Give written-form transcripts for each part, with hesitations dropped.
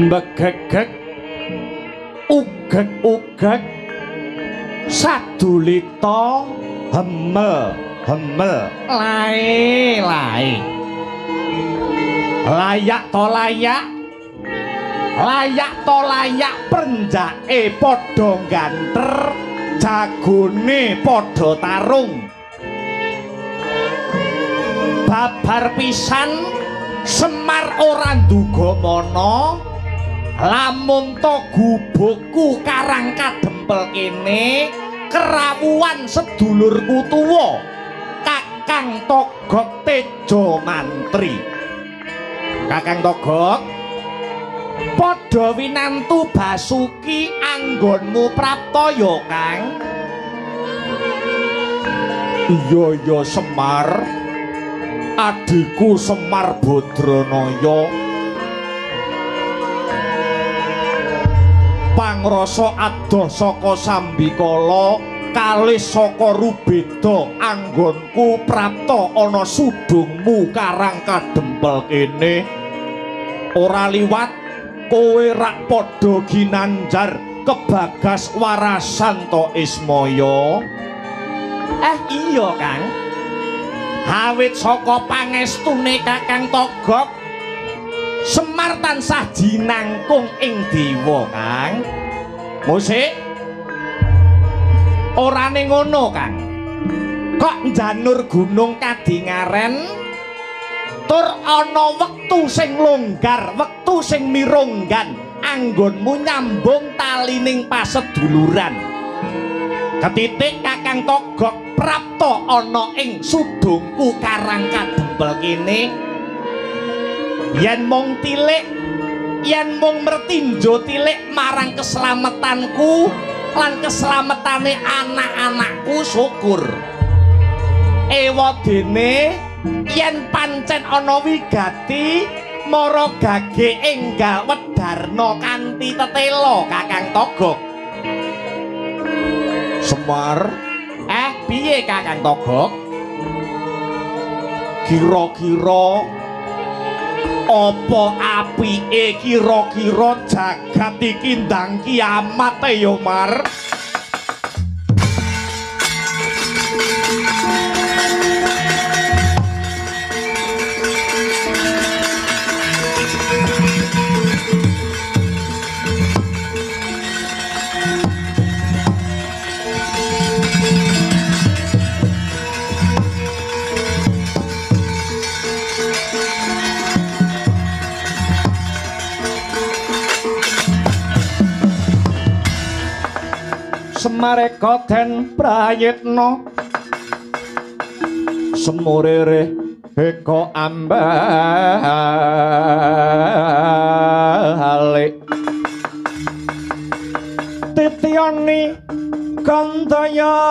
Begegek ugek-ugek sadulita hemel-hemel lae-lae layak to layak prenjake padha ganter jagone padha tarung babar pisan Semar ora nduga mana lamun to gubukku karang kadempel kene kerawuan sedulurku tuwa Kakang Togog Tejo Mantri. Kakang Togog padha winantu Basuki anggonmu prapta ya Kang. Iya Semar, adikku Semar Badranaya pangrasa adoh saka Sambikala kalih saka Rubeda anggonku prapta ana sudungmu karang kadempel kene ora liwat kowe rak padha ginanjar kebagas warasan to Ismaya. Iya Kang, awit saka pangestune Kakang Togog Semar tansah jinangkung ing dewa Kang. Musik orane ngono Kang, kok njanur gunung kadingaren tur ana wektu sing longgar wektu sing mirunggan anggonmu nyambung talining paseduluran. Ketitik Kakang Togog prapta ana ing sudungku karang kadempel kene yen mung tilik yen mung mertinjo tilik marang keselamatanku lan keselamatane anak-anakku syukur ewadene yen pancen ana wigati mara gage enggal wedarna kanthi tetela Kakang Togog. Semar piye Kakang Togog? Kira-kira apa apike kira-kira jagat iki ndang kiamat ya Mar? Semareka den prayitna semurere eka ambalik tityani gandayani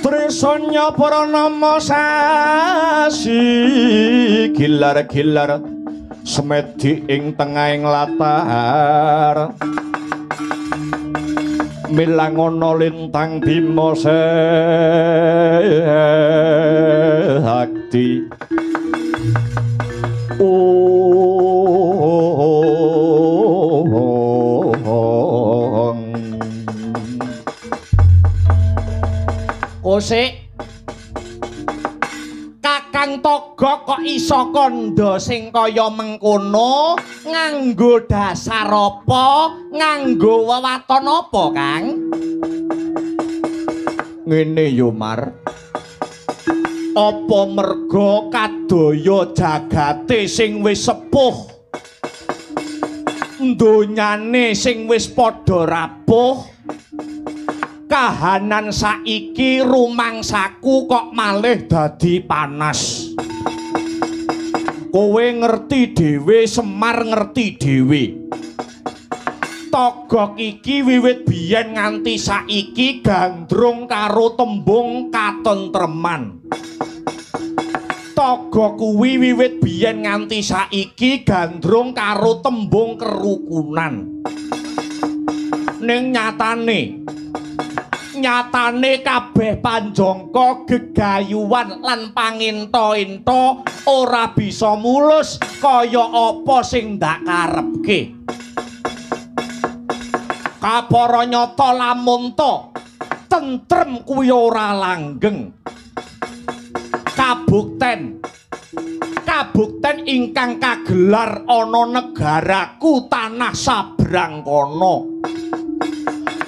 Trisanya Pranama sasi gilar-gilar semedi ing tengahing latar milangono lintang Bima Sekti Kosek Kakang Togog kok iso kandha sing kaya mengkono nganggo dasar apa nganggo wewaton apa Kang? Ngene yo Mar, apa merga kadaya jagate sing wis sepuh donyane sing wis padha rapuh kahanan saiki rumangsaku kok malih dadi panas. Kowe ngerti dhewe, Semar ngerti dhewe. Togog iki wiwit biyen nganti saiki gandrung karo tembung katentreman. Togog kuwi wiwit biyen nganti saiki gandrung karo tembung kerukunan. Ning nyatane Nyatane kabeh panjangka gegayuhan lan panginta-inta ora bisa mulus kaya apa sing ndak karepke. Kapara nyata lamun ta tentrem kuwi ora langgeng. Kabukten ingkang kagelar ana negaraku tanah sabrang kono.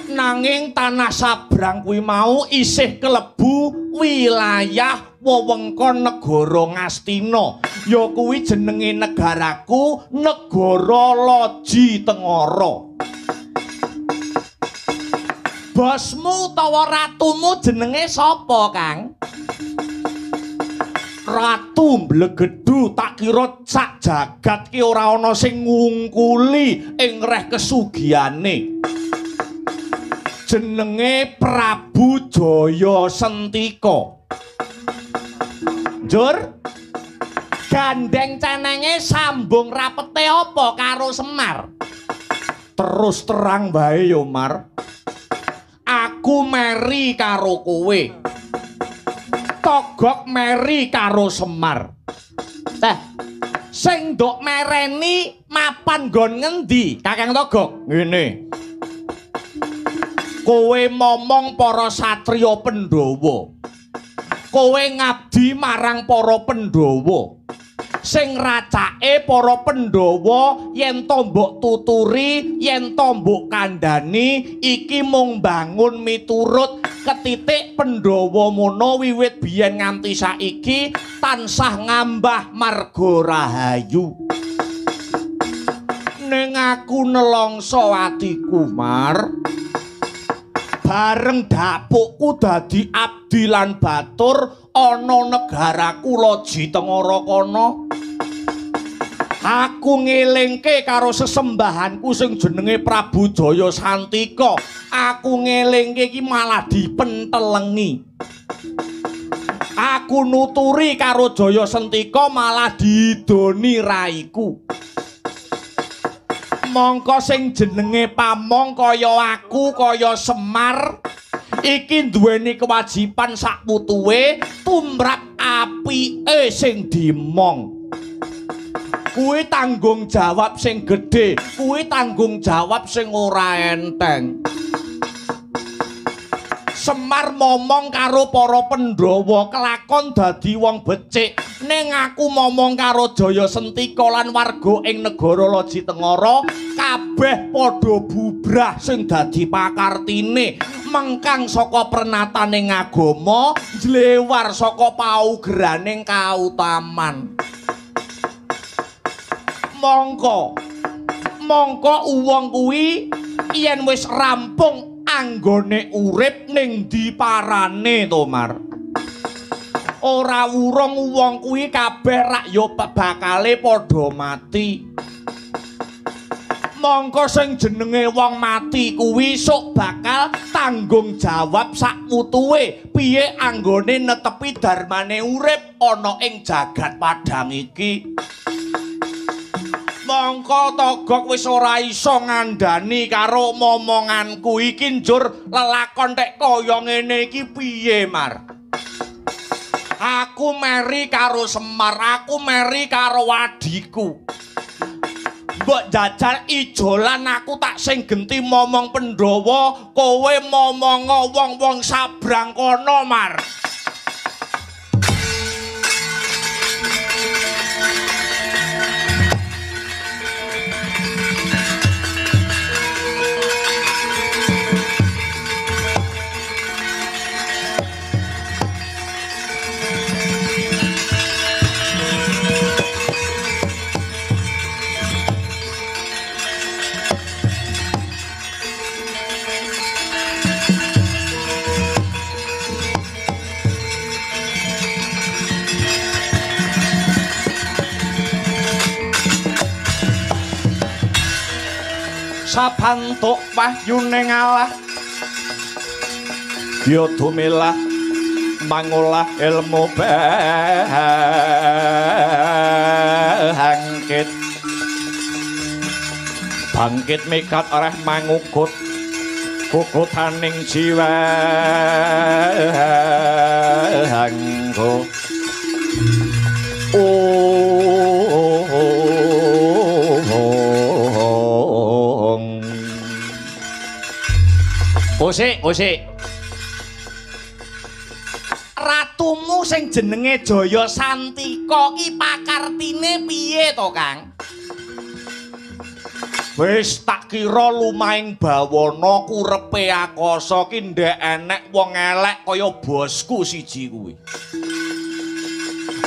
Nanging tanah sabrang kuwi mau isih kelebu wilayah wewengkon negara Ngastina. Ya kuwi jenenge negaraku Negara Loji Tengara. Bosmu utawa ratumu jenenge sapa, Kang? Ratu Mblegedu, tak kira sak jagat ki ora ana sing ngungkuli ing reh kesugihane. Jenenge Prabu Jayasentika. Njur gandeng cenenge sambung rapete apa karo Semar? Terus terang bae yo, Mar. Aku meri karo kowe. Togok meri karo Semar. Sing ndok mereni mapan nggon ngendi, Kakang Togok? Ngene. Kowe momong para satriya Pandhawa. Kowe ngabdi marang para Pandhawa. Sing racake para Pandhawa yen to mbok tuturi, yen to mbok kandhani iki mung bangun miturut ketitik Pandhawa mono wiwit biyen nganti saiki tansah ngambah marga rahayu. Ning aku nelongso atiku, Mar. Bareng dapukku dadi abdi lan batur ana negaraku Loji Tengara kono. Aku ngelingke karo sesembahanku sing jenenge Prabu Jayasentika. Aku ngelingke iki malah dipentelengi. Aku nuturi karo Jayasentika malah didoni raiku. Mongko sing jenenge pamong kaya aku kaya Semar iki duweni kewajiban sak putuhe tumrap apike sing dimong. Kuwi tanggung jawab sing gedhe, kuwi tanggung jawab sing ora enteng. Semar momong karo para Pandhawa kelakon dadi wong becik, ning aku momong karo Jayasentika lan warga ing negara Loji Tengara kabeh padha bubrah sing dadi pakartine mengkang saka pernataning agama jlewar saka paugeraning kautaman. Mongko uwong kuwi yen wis rampung anggone urip ning diparane to, Mar. Ora wurung wong kuwi kabeh rak ya bakale padha mati. Mongko sing jenenge wong mati kuwi sok bakal tanggung jawab sak utuhe piye anggone netepi darmane urip ana ing jagat padhang iki. Mongko Togok wis ora iso ngandani karo momonganku iki njur lelakon tek kaya ngene iki piye, Mar? Aku meri karo Semar, aku meri karo wadiku. Mbok jajal ijolan aku tak sing genti momong Pandhawa, kowe momongo wong-wong sabrang kono, Mar. Sapantuk wahyune ngalah ya dumilah mangolah ilmu bangkit mikat areh mangugut kukutaning jiwaku Osik. Ratumu sing jenenge Jaya Santika ki pakartine piye to, Kang? Wis tak kira lumaing bawana kurepe akasa ki ndek enek wong elek kaya bosku siji kuwi.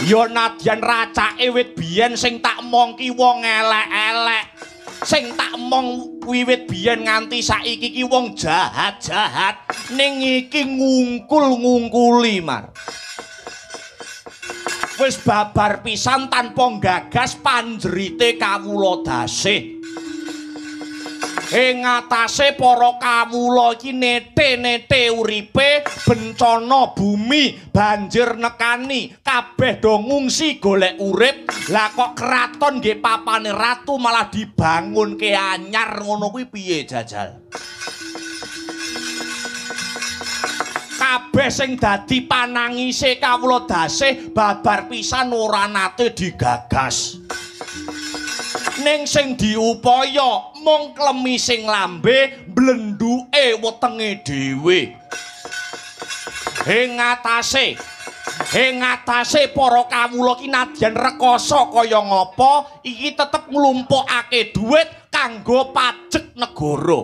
Ya nadyan racake wit biyen sing tak mong ki wong elek-elek. Sing tak mong wiwit biyen nganti saiki ki wong jahat-jahat ning iki ngungkul-ngungkuli Mar. Wis babar pisan tanpa gagas panjerite kawula dasih. Ing atase para kawula iki nete-nete uripe bencana bumi banjir nekani kabeh do ngungsi golek urip. Lah kok kraton nggih papane ratu malah dibangunke anyar ngono kuwi piye jajal? Kabeh sing dadi panangise kawula dasih babar pisan ora nate digagas. Ning sing diupaya mung klemising lambe blenduke wetenge dhewe. Ing atase para kawula ki nadyan rekoso kaya ngapa iki tetep nglumpukake dhuwit kanggo pajek negara.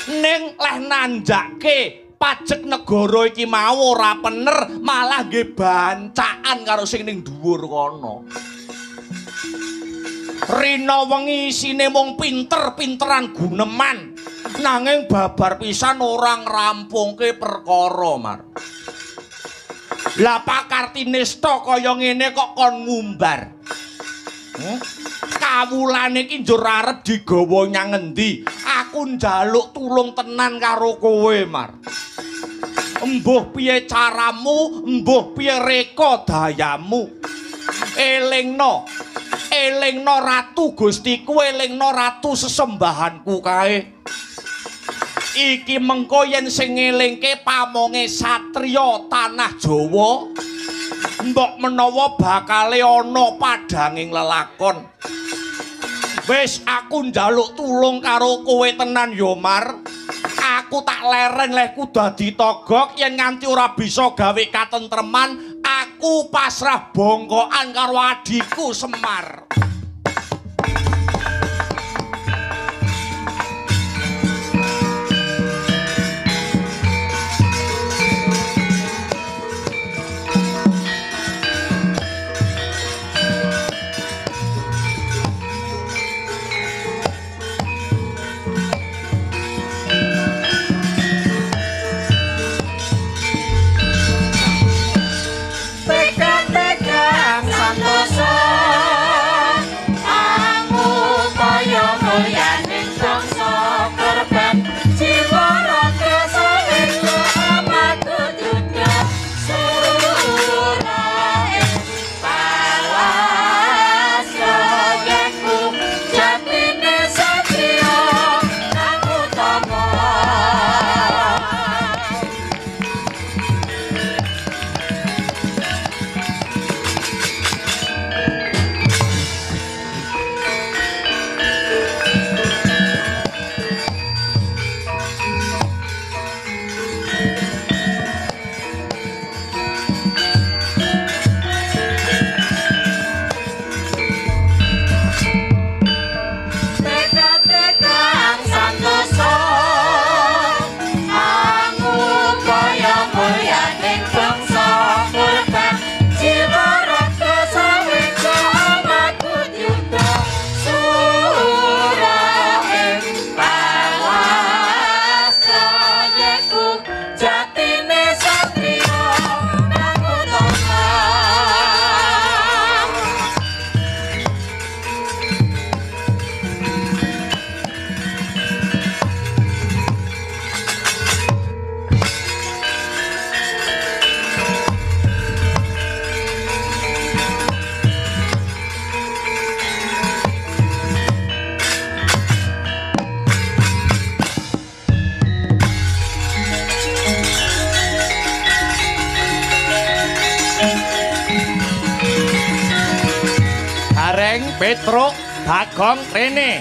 Ning leh nanjake pajek negara iki mau ora bener malah nggih bancaan karo sing ning dhuwur kono. Rina wengi isine mung pinter-pinteran guneman nanging babar pisan ora ngrampungke perkara Mar. Lah pakartinista kaya ngene kok kon ngumbar. Kawulane iki njur arep digawa nyang endi? Aku njaluk tulung tenan karo kowe Mar. Embuh piye caramu, embuh piye reka dayamu. Elingno ratu Gustiku, elingno ratu sesembahanku kae. Iki mengko yen sing ngelingke pamonge satriya tanah Jawa, mbok menawa bakale ana padhanging lelakon. Wis aku njaluk tulung karo kowe tenan yo Mar. Aku tak leren lehku dadi togok yen nganti ora bisa gawe katentreman, aku pasrah bongkokan karo adikku Semar. Gareng, Petruk, Bagong, Rene.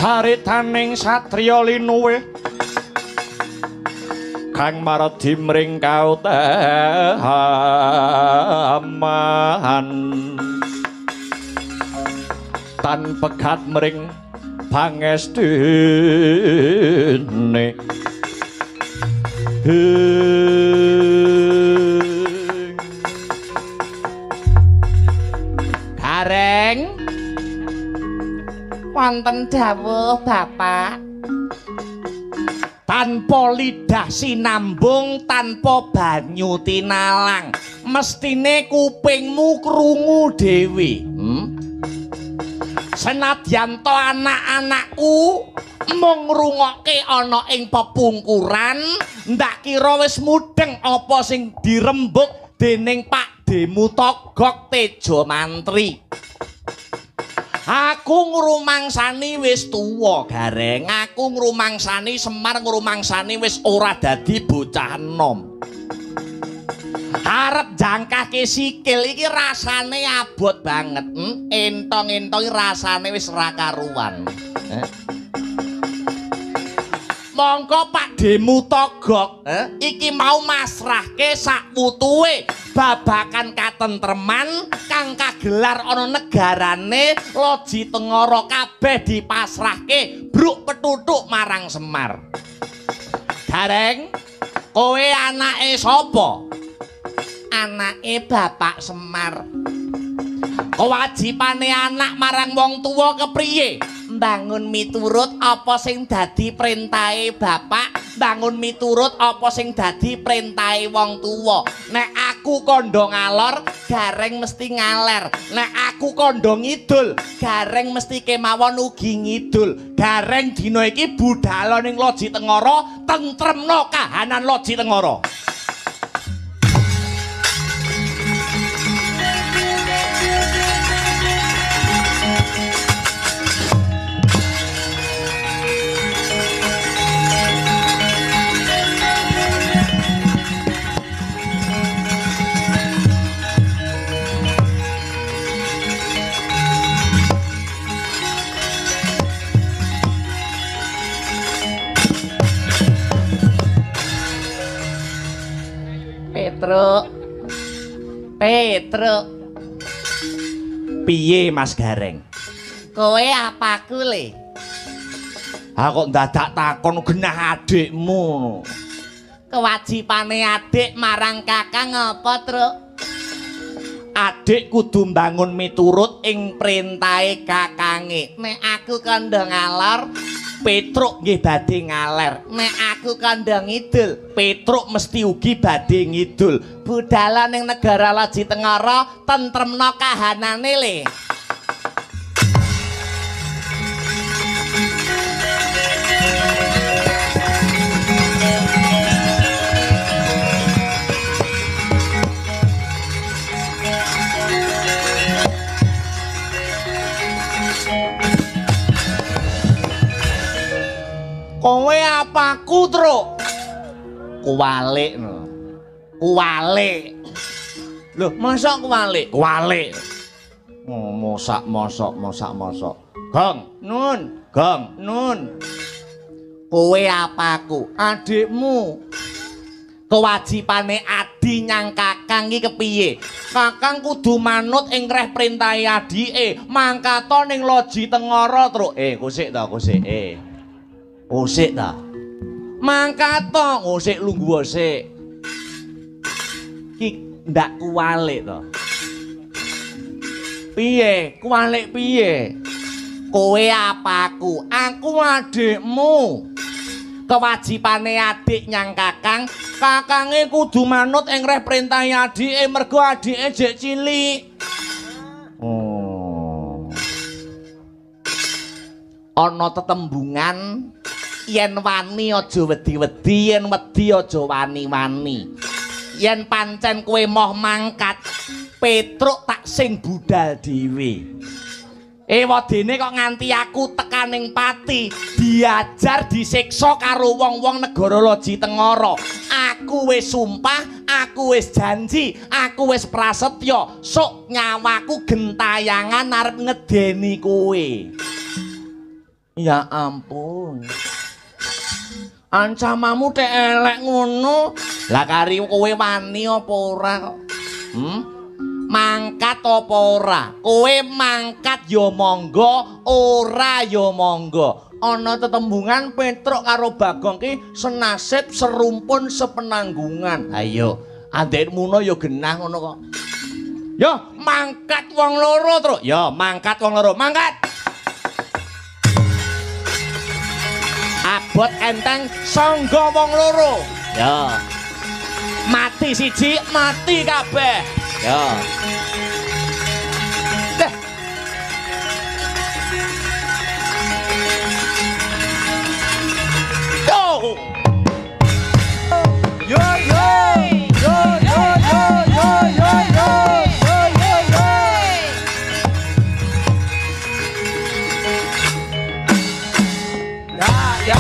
Caritaning satriya linuwe kang maradi mring kautaman tan pegat mring pangestune Gareng wonten dawuh Bapak tanpa lidah sinambung tanpa banyu tinalang mestine kupingmu krungu dhewe senadyan to anak-anakku mung ngrungokke ana ing pepungkuran ndak kira wis mudheng apa sing dirembuk dening Pak Demu Togok Tejo Mantri. Aku ngrumangsani wis tuwa Gareng, aku ngrumangsani Semar ngrumangsani wis ora dadi bocah enom. Arep jangkahke sikil iki rasane abot banget. Entong-entong rasane wis ra karuan. Mongko Pak Demu Togok iki mau masrahke sak wutuhe babakan katentreman kang kagelar ana negarane Loji Tengara kabeh dipasrahke bruk petutuk marang Semar. Gareng, kowe anake sapa? Anake Bapak Semar. Kewajibane anak marang wong tuwa kepriye? Mbangun miturut apa sing dadi perintahe bapak, mbangun miturut apa sing dadi perintahe wong tuwa. Nek aku kandha ngalor, Gareng mesti ngaler. Nek aku kandha ngidul, Gareng mesti kemawon ugi ngidul. Gareng dina iki budhal ning Loji Tengara, tentremno kahanan Loji Tengara. Petruk. Piye Mas Gareng? Kowe apaku le? Kok dadak takon genah adikmu. Kewajibane adik marang kakang apa, Truk? Adik kudu mbangun miturut ing perintahe kakange. Nek aku kandha ngalor, Petruk nggih badhe ngaler. Nek aku kandha ngidul, Petruk mesti ugi badhe ngidul. Budhal ning negara Loji Tengara tentremna kahanane le. Kowe apaku, Truk? Kuwalik no. Kuwalik. Loh, masa kuwalik? Kuwalik. Oh, mosok. Gong, nun. Kowe apaku? Adikmu. Kewajibane adi nyang kakang iki kepiye? Kakang kudu manut ing reh perintahe adike, mangkato ning loji tengara truk. Kusik ta, kusik. Kusik ta. Mangkato, kusik lungguh sik. Ki ndak kuwalik to. Piye? Kuwalik piye? Kowe apaku? Aku adikmu. Kewajibane adik nyang kakang, kakange kudu manut ing reh perintahe adike mergo adike jek cilik. Ana tetembungan yen wani aja wedi-wedi, yen wedi aja wani-wani. Yen pancen kowe moh mangkat, Petruk tak sing budal dhewe. Wadene kok nganti aku tekaning pati diajar disiksa karo wong-wong negara loji tengara. Aku wis sumpah, aku wis janji, aku wis prasetya sok nyawaku gentayangan arep ngedeni kowe. Ya ampun. Ancamamu tek elek ngono. Lah kari kowe wani apa ora kok? Mangkat apa ora? Kowe mangkat ya monggo, ora ya monggo. Ana tetembungan Petruk karo Bagong ki senasib serumpun sepenanggungan. Ayo, adekmu ya genah ngono kok. Ya, mangkat wong loro, Truk. Ya, mangkat wong loro. Mangkat. Abot enteng sangga wong loro. Ya. Mati siji, mati kabeh. Ya. Deh. Yo. Yo yo. Yo yo yo yo yo yo. Yo yo yo. Ya ya.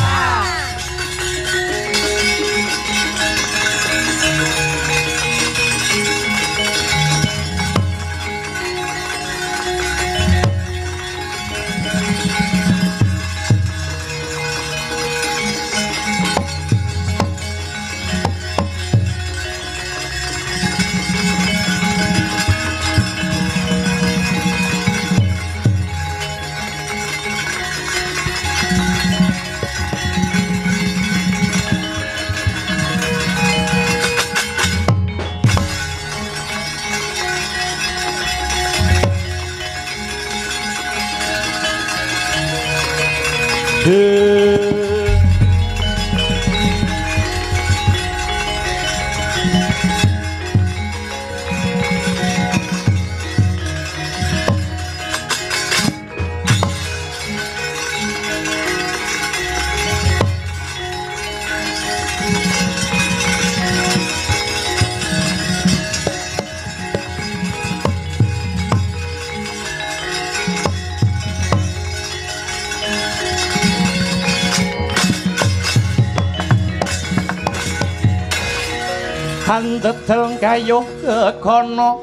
Handeteng kayuh kekono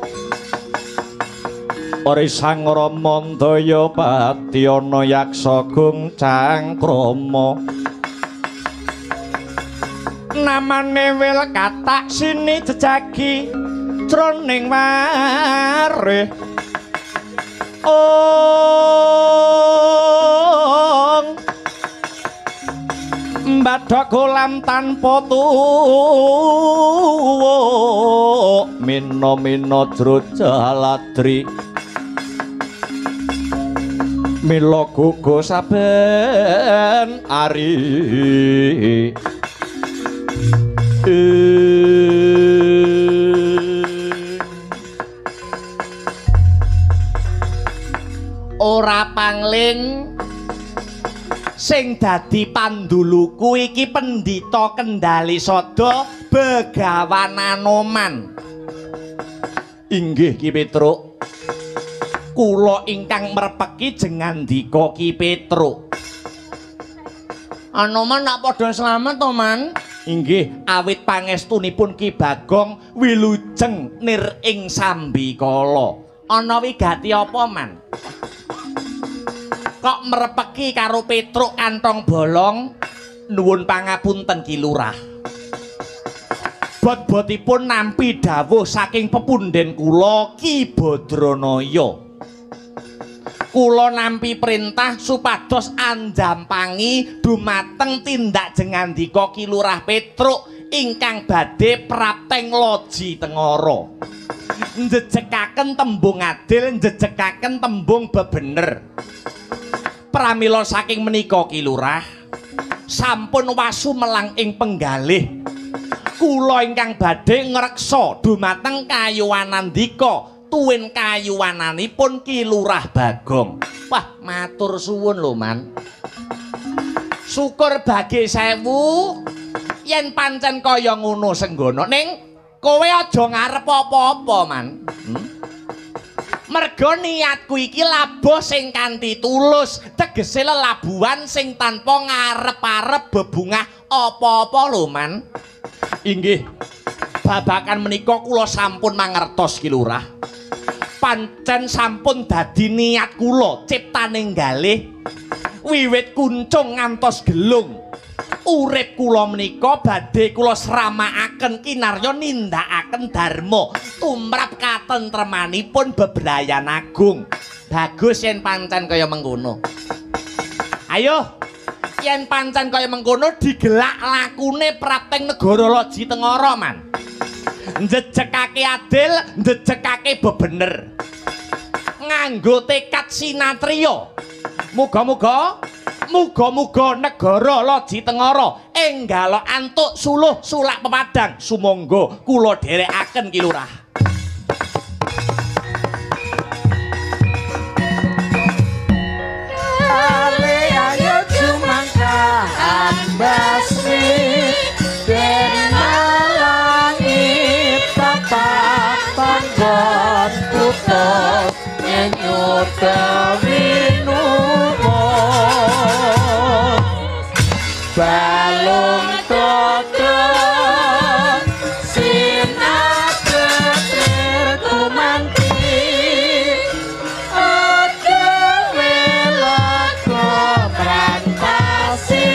Orisang Ramandaya Patyana Yaksa Gung Cangkrama namane wil katak sini jejagi jroning wareh Bathok kolam tanpa tuwa mina-mina Drojaladri mila gugu saben ari ora pangling sing dadi panduluku iki Pendhita Kendali Sada Begawan Anoman. Inggih Ki Petruk. Kula ingkang merpeki jengandika Ki Petruk. Anoman nak padha slamet to, Man? Inggih, awit pangestunipun Ki Bagong wilujeng nir ing Sambikala. Ana wigati apa, Man? Kok merepeki karo Petruk kantong bolong Nuwun pangapunten Ki Lurah. Bot-botipun nampi dawuh saking pepundhen kula Ki Badranaya. Kula nampi perintah supados andampangi dumateng tindak jengandika Ki Lurah Petruk ingkang badhe prapteng loji Tengara. Njejekaken tembung adil, njejekaken tembung bebener. Pramila saking menika Ki Lurah sampun wasu melang ing penggalih. Kula ingkang badhe ngreksa dumateng kayuwanandika tuwin kayuwananipun Ki Lurah Bagong. Wah, matur suwun lho, Man. Syukur bage 1000 yen pancen kaya ngono senggana. Ning kowe aja ngarep apa-apa, Man. Merga niatku iki labuh sing kanthi tulus, tegese lelabuhan sing tanpa ngarep-arep bebungah apa-apa lho, Man. Inggih, babakan menika kula sampun mangertos Ki Lurah. Pancen sampun dadi niat kula ciptaning galih wiwit kuncung ngantos gelung. Urip kula menika badhe kula sramakaken kinarya nindakaken dharma tumrap katentremanipun bebrayan agung. Bagus yen pancen kaya mengkono. Ayo, yen pancen kaya mengkono digelak lakune prapteng negara Loji Tengara, Man. Njejekake adil, njejekake bebener. Nganggo tekad sinatriya. Muga-muga negara Loji Tengara enggal antuk suluh sulak pepadang. Sumangga kula dherekaken Ki Lurah. Basmi denalangit papan bot putus nyenyut kewinumo balung toto sinaketir kumanti oke weloko berantasi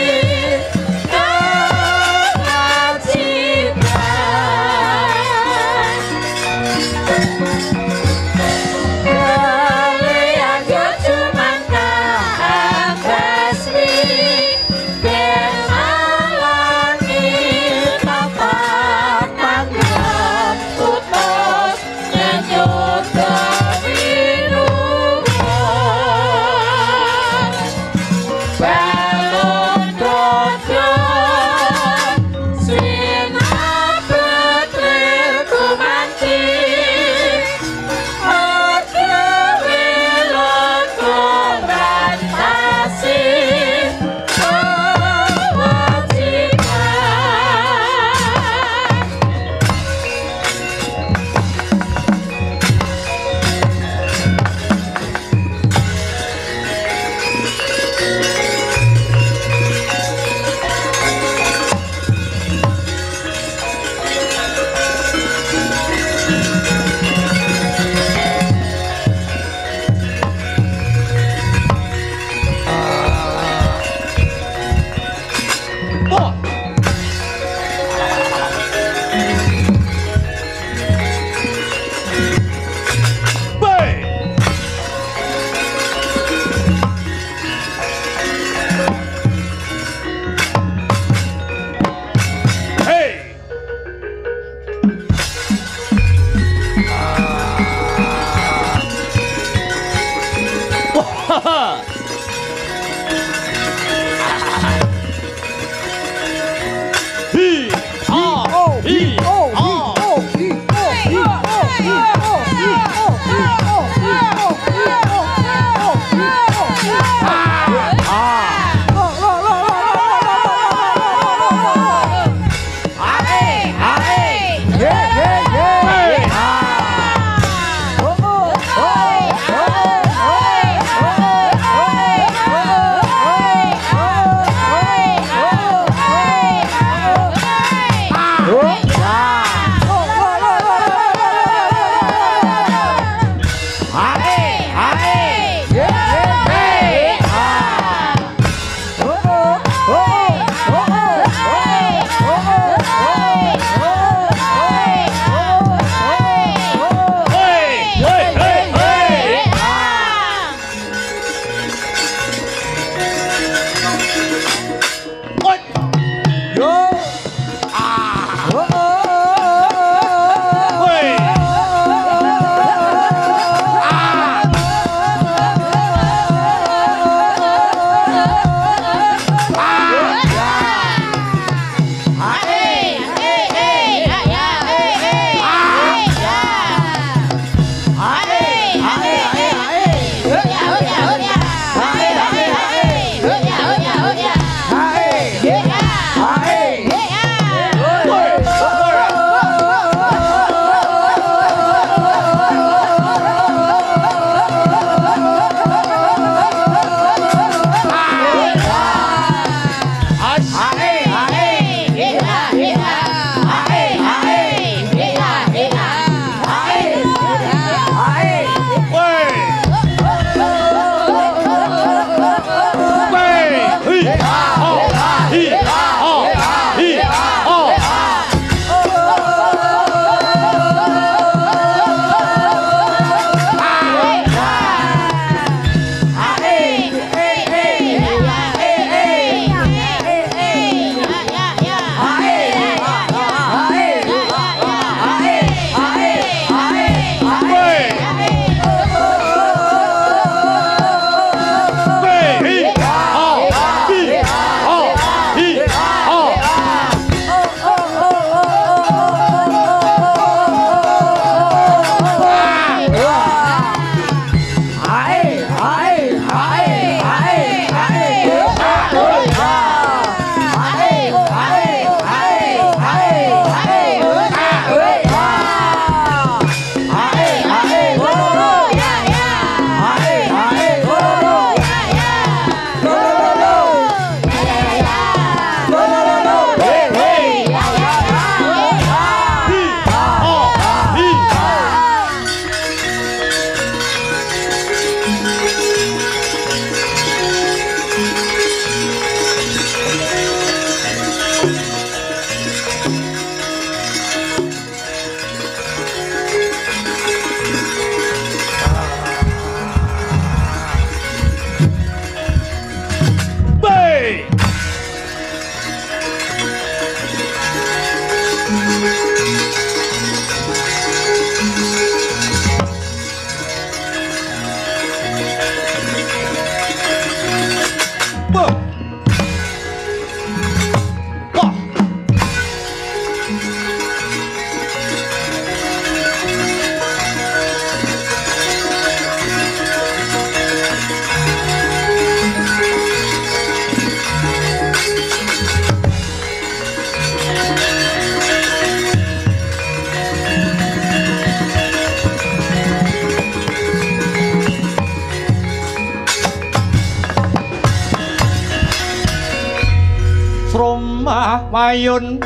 Wayun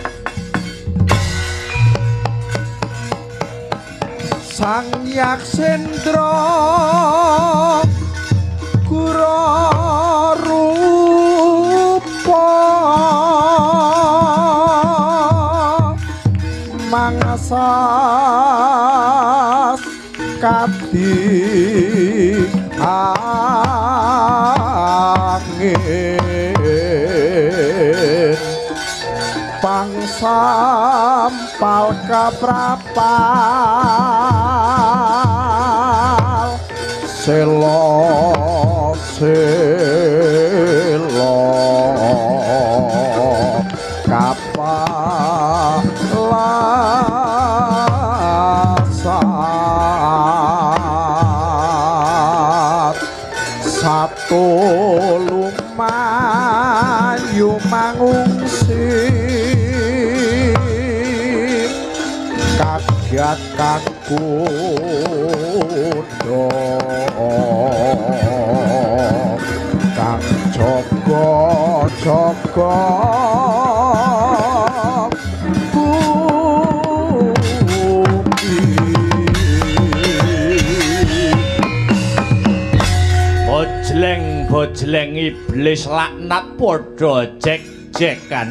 Sang Yaksendra Kura rupa Mangasas kadi angin Pangsampal kaprapal Selo kapalasat Satu lumayu mangungsi kagat kakudo kang jogo bojleng iblis laknat padha jek-jekan.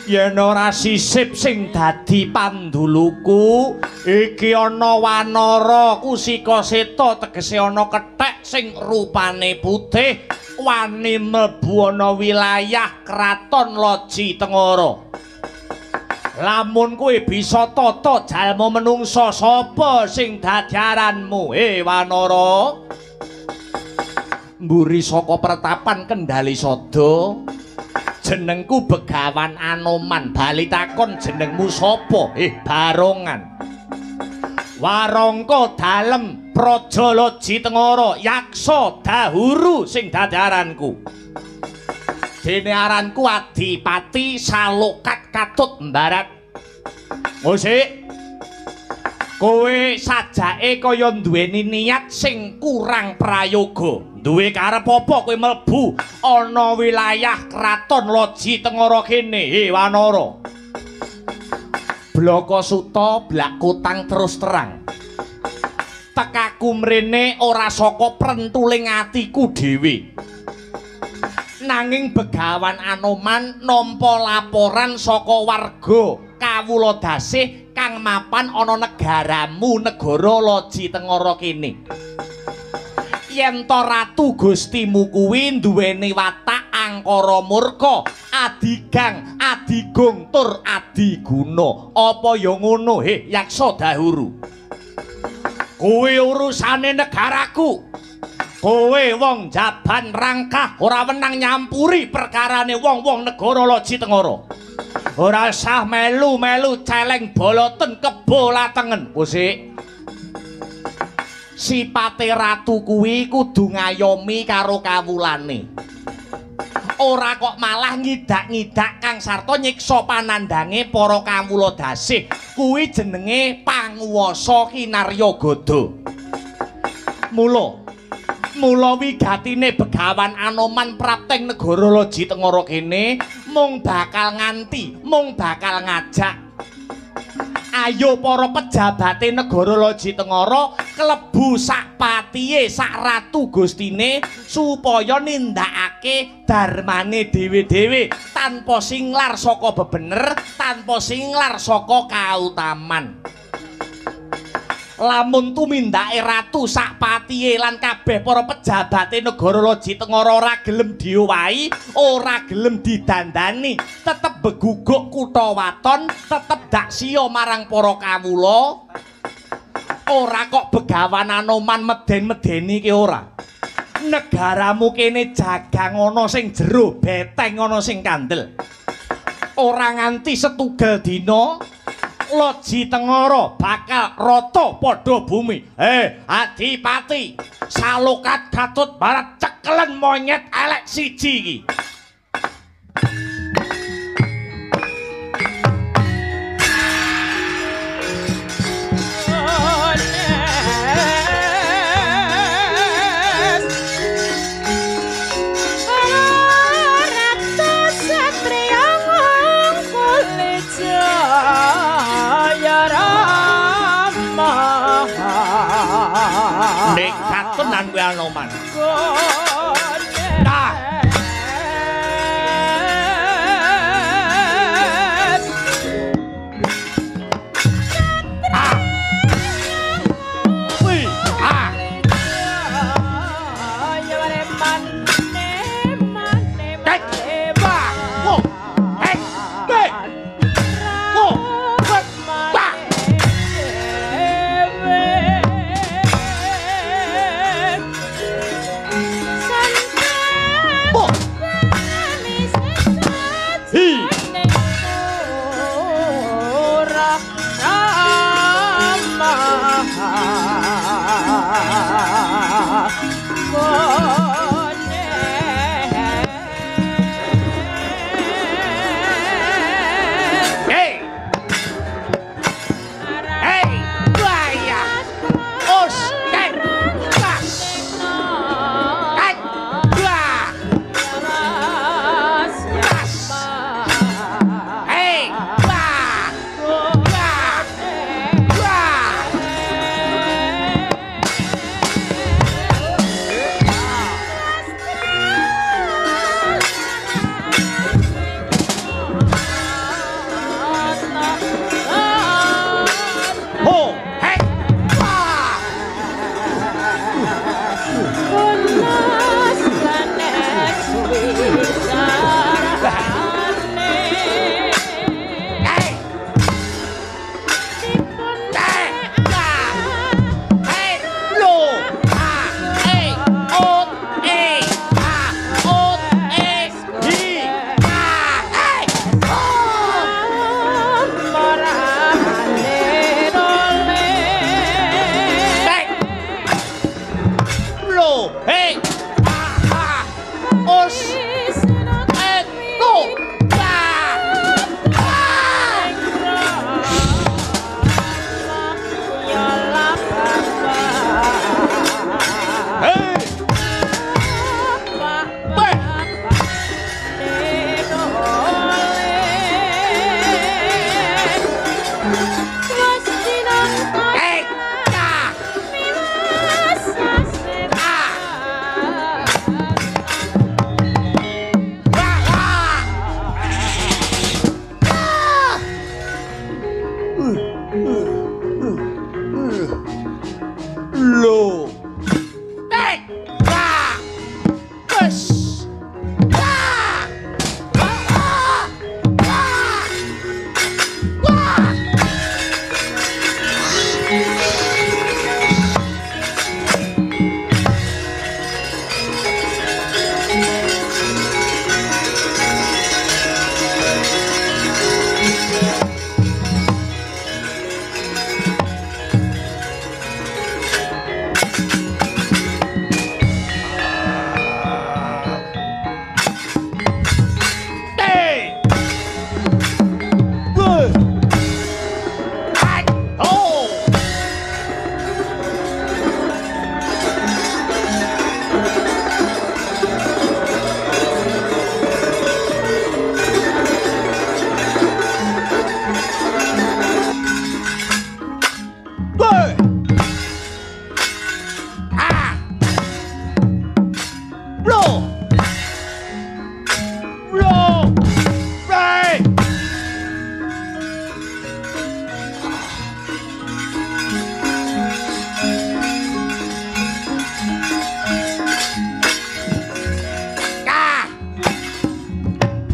Yen ora sisip sing dadi panduluku, iki ana wanara kusika seta tegese ana kethek sing rupane putih wani mlebu ana wilayah kraton Loji Tengara. Lamun kowe bisa tata jalma menungsa sapa sing dadi aranmu, Wanara? Mburi saka pertapan Kendali Sada. Jenengku Begawan Anoman, bali takon jenengmu sapa? Barongan. Warangka dalem Praja Loji Tengara, yaksa dahuru sing dadi aranku. dene aranku Adipati Salokat Katut Mbarat. Musik kowe sajake kaya duweni niat sing kurang prayoga. Duwe karep apa kowe mlebu ana wilayah Kraton Loji Tengara kene, he Wanara. Blaka Suta blak kutang terus terang. Tekaku mrene ora saka prentuling atiku dhewe. Nanging Begawan Anoman nampa laporan saka warga kawula dasih kang mapan ana negaramu negara Loji Tengara kene. Yen to ratu Gustimu kuwi duweni watak angkara murka, adigang, adigung tur adiguna. Apa ya ngono, he Yaksa Dahuru? Kuwi urusane negaraku. Kowe wong jaban rangkah ora wenang nyampuri perkarane wong-wong negara Loji Tengara. Ora usah melu-melu celeng boloten kebo latengen. Musik. Sipate ratu kuwi kudu ngayomi karo kawulane. Ora kok malah ngidak-ngidak kang sarta nyiksa panandange para kawula dasih. Kuwi jenenge panguwasa kinarya gada. Mula wigatine Begawan Anoman prapteng negara Loji Tengara kene mung bakal nganti, mung bakal ngajak. Ayo para pejabate negara Loji Tengara klebu sak patihe sak ratu gustine supaya nindakake darmane dhewe-dhewe tanpa singlar saka bebener, tanpa singlar saka kautaman. Lamun tumindake ratu sak patihe lan kabeh para pejabate negara Loji Tengara ora gelem diowahi, ora gelem didandani, tetep beguguk kutha waton, tetep dak siya marang para kawula. Ora kok Begawan Anoman meden-medeni ki ora. Negaramu kene jagang ana sing jero, beteng ana sing kandel. Ora nganti setunggal dina Loji Tengara bakal rata padha bumi. Adipati Salokat Katut Barat cekelen monyet elek siji iki. Nek katunan kuwi Anoman.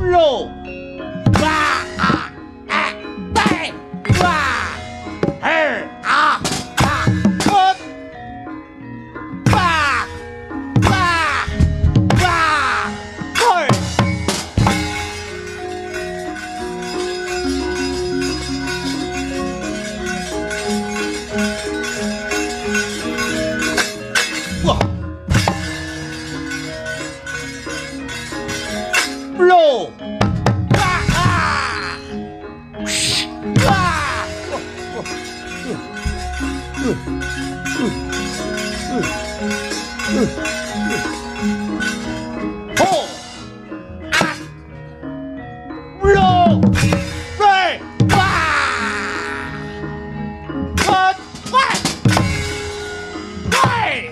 Lo. Ba a e te. Ba. He a a ut. Ba. Ba. Ba. Hoi. Wah. Lo. Ba. Ba. Ho. At. Lo. Re. Ba. Hut. Hoi. Hoi.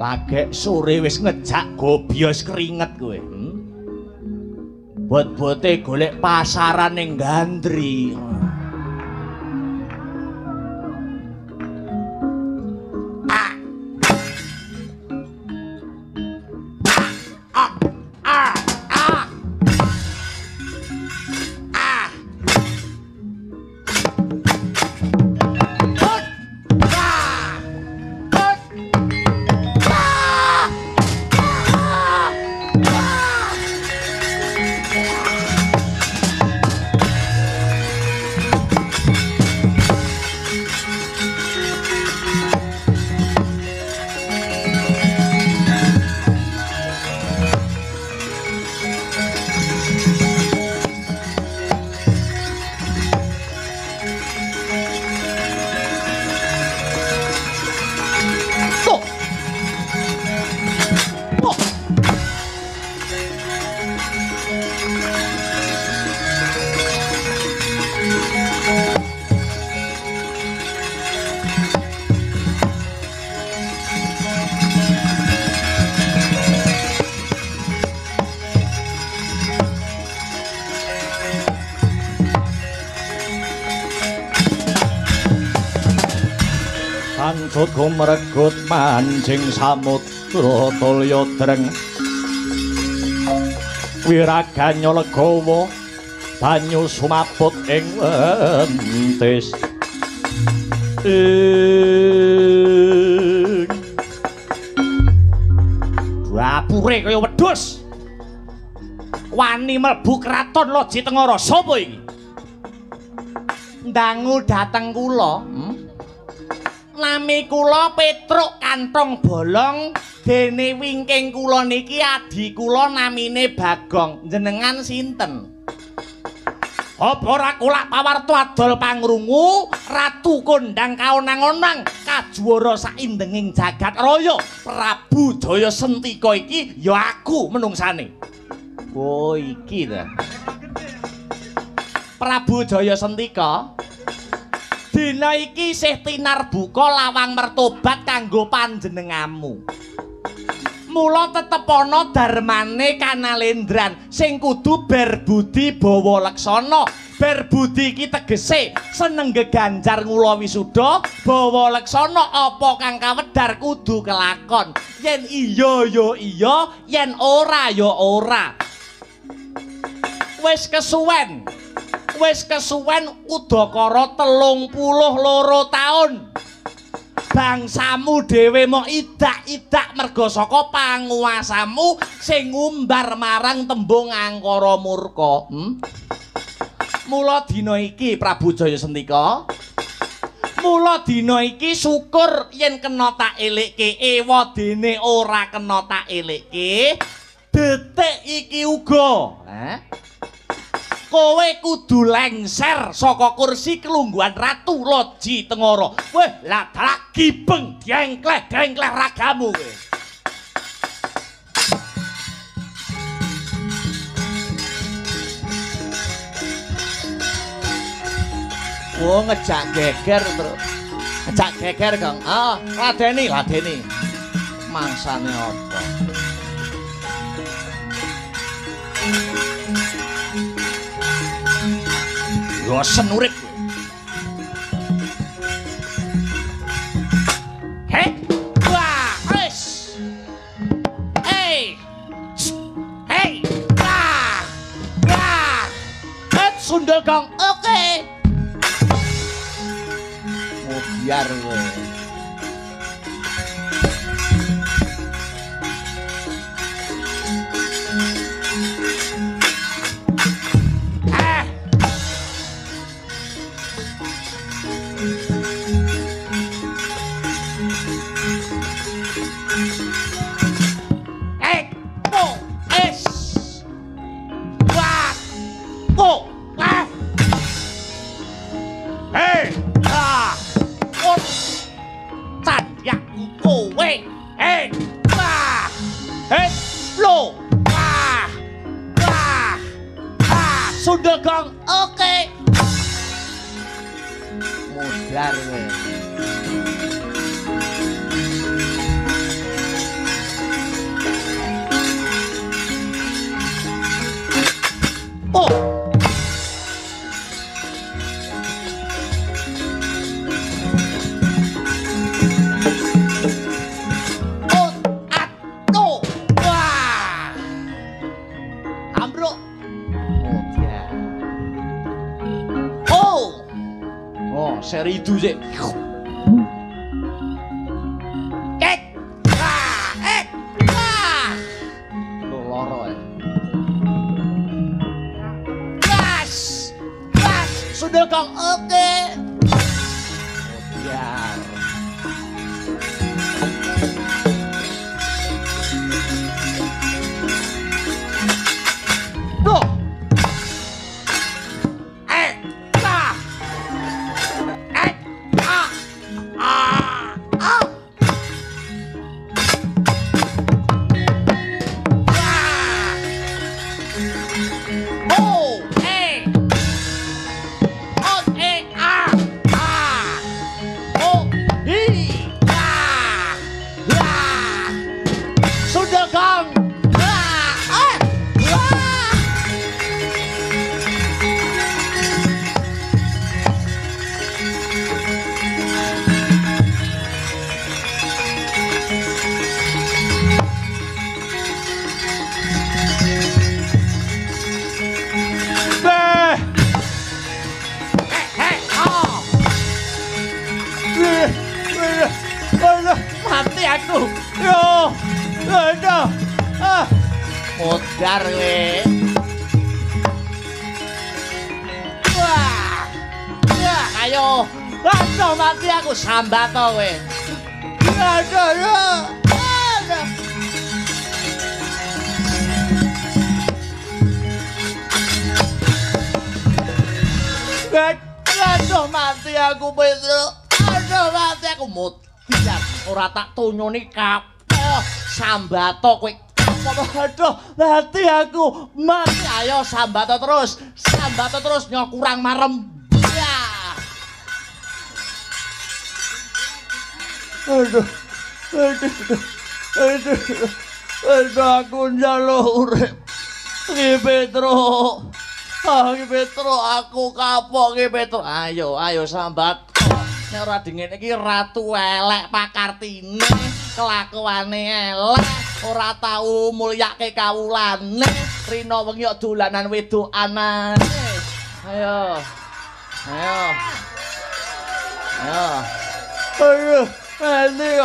Lagek sore wis ngejak gobyos keringet kowe. Bot-bote golek pasaran ning Gandri. Ah. Ah. Ah. Ah. Ah. Hut. Ah. Hut. Ah. Tuh. Tuh. Kancut kumregut mancing samudra tulya dreng wiraganya legawa banyu sumaput ing wentis dapure kaya wedhus wani mlebu kraton Loji Tengara sapa iki ndangu dateng kula nami kula Petruk Kantong Bolong dene wingking kula niki adi kula namine Bagong jenengan sinten apa ora kula pawarta adol pangrungu ratu kondang kaonang-onang kajuara saindenging jagat raya Prabu Jaya Sentika iki ya aku menungsane oh iki ta Prabu Jaya Sentika dina iki isih tinarbuka lawang mertobat kanggo panjenengamu. Mula tetep ana darmane Kanalendran sing kudu berbudi bawa leksana. Berbudi iki tegese seneng geganjar ngula wisuda, bawa leksana apa kang kawedhar kudu kelakon. Yen iya ya iya, yen ora ya ora. Wis kesuwen udakara 32 taun bangsamu dhewe mok idak-idak merga saka panguwasamu sing ngumbar marang tembung angkara murka mula dina iki Prabu Jaya Sentika mula dina iki syukur yen kena tak elikke ewa dene ora kena tak elikke detik iki uga kowe kudu lengser saka kursi kelungguhan Ratu Loji Tengara. Weh, lah dalak gibeng diengkleh-dengkleh ragamu kowe. Oh, ngejak geger terus. Ngejak geger, Kang. Ah, ladeni. Mangsane apa? bosen urip. Hei, wah, wis. Hei, hei, wah, wah. Sundel Gong, oke. Biar kowe. Sundel Gong, oke. Mudar kowe. Oh. Seri itu sih. Kek. Loro ya. Gas. Sundel Gong, oke. Biar. Loh. Mati aku. Yo. Aduh. Modar kowe. Wah. Ya, ayo. Aduh, mati aku sambat to kowe. Aduh. Aduh, mati aku Pedro. Aduh, mati aku mutiar. Ora tak tonyone kabeh sambato kowe. Aduh, mati aku. Mati ayo sambato terus. Sambato terus nyok kurang marem. Ya. Aduh. Aduh aku njaluk urip. Ki Petro. Ki Petro aku kapok Ki Petro. Ayo sambat. Nek ora dingin iki ratu elek pakartine, kelakuane elek, ora tau mulyake kawulane, rina wengi kok dolanan wedokanane. Ayo.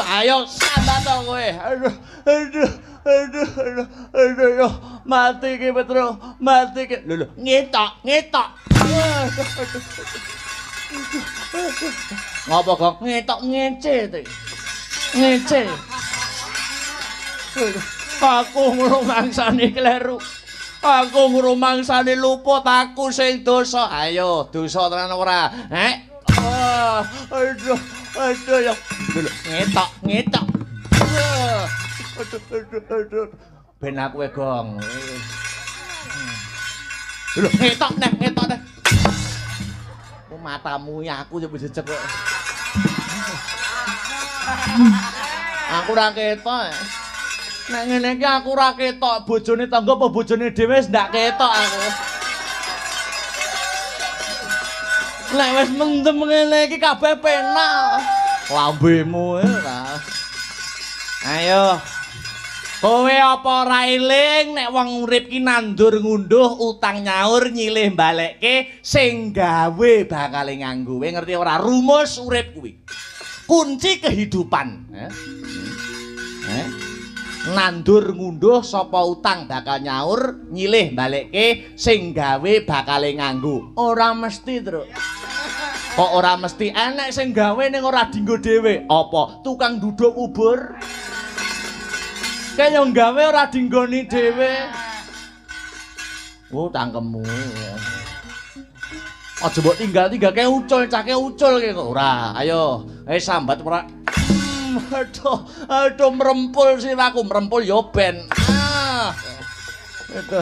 Ayo sambat to kowe. Aduh, mati Ki Petro, mati Ki. Lho, ngetok. Ngapa kok ngetok ngece to? Ngece. Aku ngrumangsani kleru. Aku ngrumangsani luput aku sing dosa. Ayo, dosa tenan ora? Aduh ya. Ngetok. Aduh. Ben aku e gong. Lho, ngetok neh. Matamu ya aku wis jecek kok. Aku ora ketok. Nek ngene iki aku ora ketok bojone tangga apa bojone dhewe wis ndak ketok aku. Nek wis mendem ngene iki kabeh penak. Lambemu ora. Ayo. Kowe apa ora eling nek wong urip ki nandur ngunduh utang nyaur nyilih balekke sing gawe bakal nganggo. Kowe ngerti ora rumus urip kuwi. Kunci kehidupan. Nandur ngunduh sapa utang bakal nyaur nyilih balekke sing gawe bakal nganggo. Ora mesti, Truk. Kok ora mesti enek sing gawe ning ora dienggo dhewe. Apa? Tukang duduk ubur. Kaya yang gawe ora dinggoni dhewe. Oh, tangkemmu. Aja mbok tinggal-tinggal kayak ucul, cake ucul kayak ora. Ayo, sambat ora. Aduh merempul sih aku, merempul yo ben. Itu.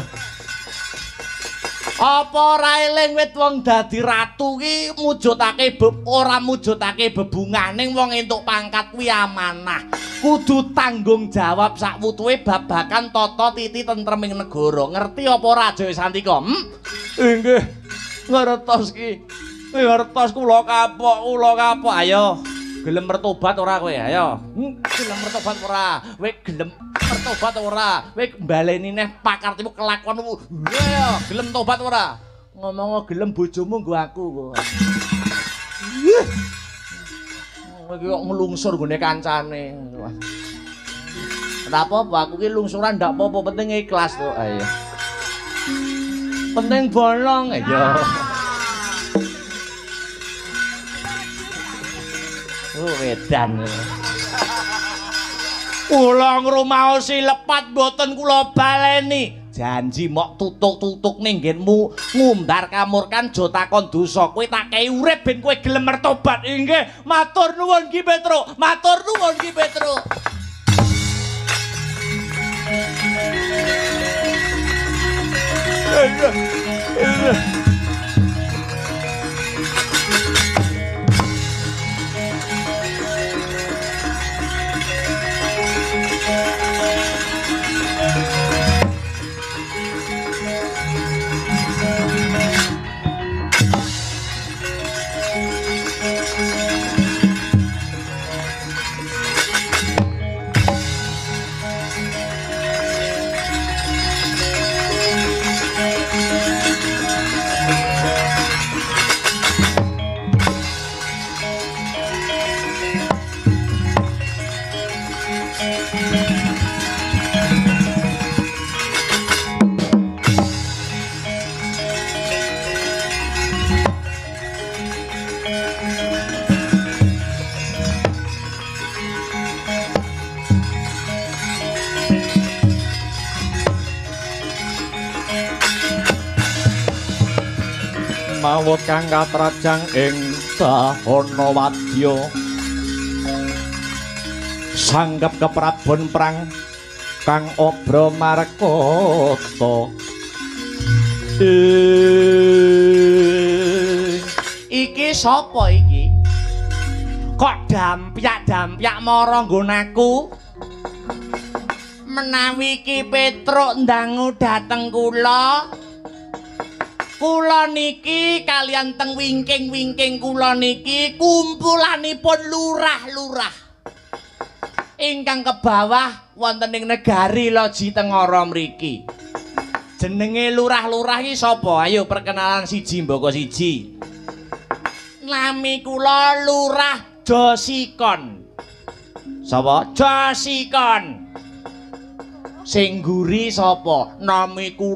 Apa ora eling wit wong dadi ratu ki ora mujudake bebunganing wong entuk pangkat kuwi amanah. Kudu tanggung jawab sak wutuhe babagan tata titi tentreming negara. Ngerti apa ora Jaya Santika? Inggih. Ngertos ki. Ngertos kula kapok. Ayo. Gelem mertobat ora kowe? Ayo. Gelem mertobat ora? Kowe gelem mertobat ora? Kowe baleni neh pakartimu kelakuanmu. Ayo, gelem tobat ora? Ngomong gelem bojomu nggo aku kok. Iki kok nglungsur nggone kancane. Ora apa-apa, aku ki lungsuran ndak apa-apa, penting ikhlas to. Ayo. Penting bolong ayo. Wedan. Kula ngrumaosi lepat mboten kula baleni. Janji mok tutuk-tutuk ning nggenmu ngumbar kamurkan aja takon dosa. Kowe tak kei urip ben kowe gelem mertobat. Inggih, matur nuwun Ki Petruk. Matur nuwun Ki Petruk. Mawut kang katrajang ing dahana wadya sanggep keprabon perang kang obra markata iki sapa iki kok dampyak mara nggonaku menawi Ki Petruk ndangu dhateng kula niki kalian teng wingking kula niki kumpulanipun lurah-lurah ingkang kebawah wonten ing negari Loji Tengara mriki. Jenenge lurah-lurah iki sapa? Ayo perkenalan siji mboko siji. Nami kula Lurah Josikon. Sapa? Josikon. Sing ngguri sapa? Nami kula